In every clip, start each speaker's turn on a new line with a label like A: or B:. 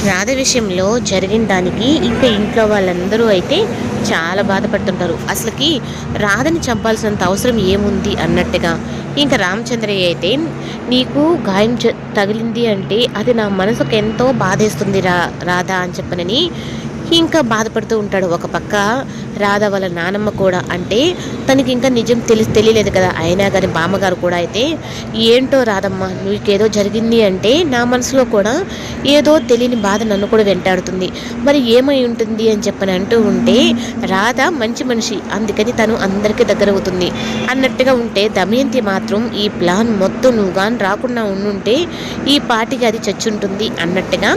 A: రాధ విషయంలో జరిగిన దానికి ఇంకా ఇంట్లో వాళ్ళందరూ అయితే చాలా బాధపడుతుంటారు. అసలుకి రాధని చంపాల్సినంత అవసరం ఏముంది అన్నట్టుగా. ఇంకా రామచంద్రయ్య అయితే నీకు గాయం తగిలింది అంటే అది నా మనసుకు ఎంతో బాధేస్తుంది రాధ అని చెప్పనని ఇంకా బాధపడుతూ ఉంటాడు. ఒక పక్క రాధ వాళ్ళ నానమ్మ కూడా అంటే తనకి ఇంకా నిజం తెలియలేదు కదా, అయినా కానీ బామ్మగారు కూడా అయితే ఏంటో రాధమ్మ నీకేదో జరిగింది అంటే నా మనసులో కూడా ఏదో తెలియని బాధ నన్ను కూడా వెంటాడుతుంది, మరి ఏమై ఉంటుంది అని చెప్పని అంటూ ఉంటే రాధ మంచి మనిషి అందుకని తను అందరికీ దగ్గర అవుతుంది అన్నట్టుగా ఉంటే దమయంతి మాత్రం ఈ ప్లాన్ మొత్తం నువ్వు కానీ రాకుండా ఉండుంటే ఈ పాటికి అది చచ్చుంటుంది అన్నట్టుగా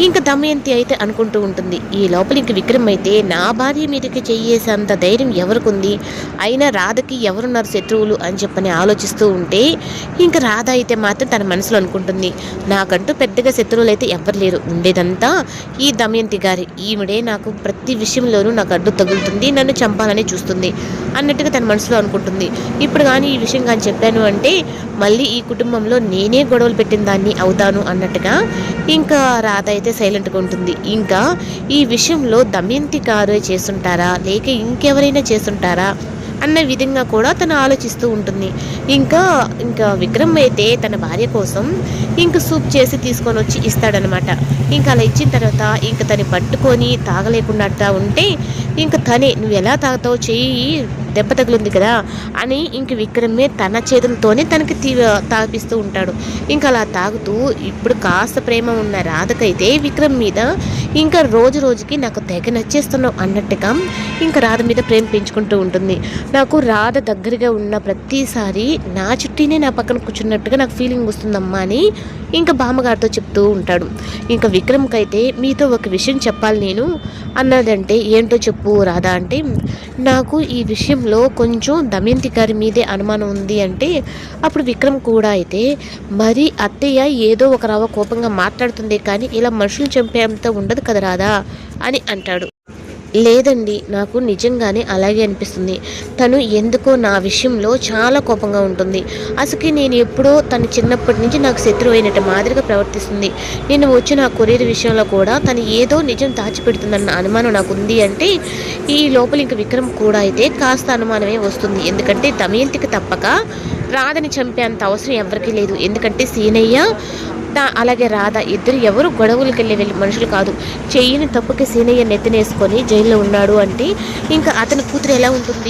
A: ఇంకా దమయంతి అయితే అనుకుంటూ ఉంటుంది. ఈ లోపల ఇంక విక్రమ్ అయితే నా భార్య మీదకి చెయ్యేసేంత ధైర్యం ఎవరికుంది, అయినా రాధకి ఎవరున్నారు శత్రువులు అని చెప్పని ఆలోచిస్తూ ఉంటే ఇంకా రాధ అయితే మాత్రం తన మనసులో అనుకుంటుంది, నాకంటూ పెద్దగా శత్రువులు అయితే ఎవరు లేరు, ఉండేదంతా ఈ దమయంతి గారి, ఈవిడే నాకు ప్రతి విషయంలోనూ నాకు అడ్డు తగులుతుంది, నన్ను చంపాలని చూస్తుంది అన్నట్టుగా తన మనసులో అనుకుంటుంది. ఇప్పుడు కానీ ఈ విషయం కానీ చెప్పాను అంటే మళ్ళీ ఈ కుటుంబంలో నేనే గొడవలు పెట్టిన దాన్ని అవుతాను అన్నట్టుగా ఇంకా రాధ అయితే సైలెంట్గా ఉంటుంది. ఇంకా ఈ విషయంలో దమయంతి గారే చేస్తుంటారా లేక ఇంకెవరైనా చేస్తుంటారా అన్న విధంగా కూడా తను ఆలోచిస్తూ ఉంటుంది. ఇంకా ఇంకా విక్రమ్ అయితే తన భార్య కోసం ఇంక సూప్ చేసి తీసుకొని వచ్చి ఇస్తాడనమాట. ఇంకా అలా ఇచ్చిన తర్వాత ఇంక తను పట్టుకొని తాగలేకుండా ఉంటే ఇంక తనే నువ్వు ఎలా తాగుతావు, చెయ్యి దెబ్బ తగిలింది కదా అని ఇంక విక్రమే తన చేతులతోనే తనకి తాగిపిస్తూ ఉంటాడు. ఇంకా అలా తాగుతూ ఇప్పుడు కాస్త ప్రేమ ఉన్న రాధకైతే విక్రమ్ మీద ఇంకా రోజు రోజుకి నాకు తెగ నచ్చేస్తున్నావు అన్నట్టుగా ఇంకా రాధ మీద ప్రేమ పెంచుకుంటూ ఉంటుంది. నాకు రాధ దగ్గరగా ఉన్న ప్రతిసారి నా చుట్టీనే నా పక్కన కూర్చున్నట్టుగా నాకు ఫీలింగ్ వస్తుందమ్మా అని ఇంకా బామ్మగారితో చెప్తూ ఉంటాడు. ఇంకా విక్రమ్కి అయితే మీతో ఒక విషయం చెప్పాలి నేను అన్నదంటే ఏంటో చెప్పు రాధా అంటే నాకు ఈ విషయంలో కొంచెం దమయంతి గారి మీదే అనుమానం ఉంది అంటే అప్పుడు విక్రమ్ కూడా అయితే మరి అత్తయ్య ఏదో ఒక రవ్వ కోపంగా మాట్లాడుతుంది కానీ ఇలా మనుషులు చంపేంత ఉండదు కదా రాధా అని అంటాడు. లేదండి నాకు నిజంగానే అలాగే అనిపిస్తుంది, తను ఎందుకో నా విషయంలో చాలా కోపంగా ఉంటుంది, అసలు నేను ఎప్పుడో తను చిన్నప్పటి నుంచి నాకు శత్రువు అయినట్టు మాదిరిగా ప్రవర్తిస్తుంది, నేను వచ్చిన కొరియర్ విషయంలో కూడా తను ఏదో నిజం దాచిపెడుతుందన్న అనుమానం నాకు ఉంది అంటే ఈ లోపల ఇంక విక్రమ్ కూడా అయితే కాస్త అనుమానమే వస్తుంది. ఎందుకంటే దమయంతికి తప్పక రాధని చంపేంత అవసరం ఎవరికీ లేదు, ఎందుకంటే సీనయ్య అలాగే రాధ ఇద్దరు ఎవరు గొడవలకు వెళ్ళే మనుషులు కాదు. చెయ్యని తప్పుకి సీనయ్య నెత్తినేసుకొని జైల్లో ఉన్నాడు అంటే ఇంకా అతని కూతురు ఎలా ఉంటుంది.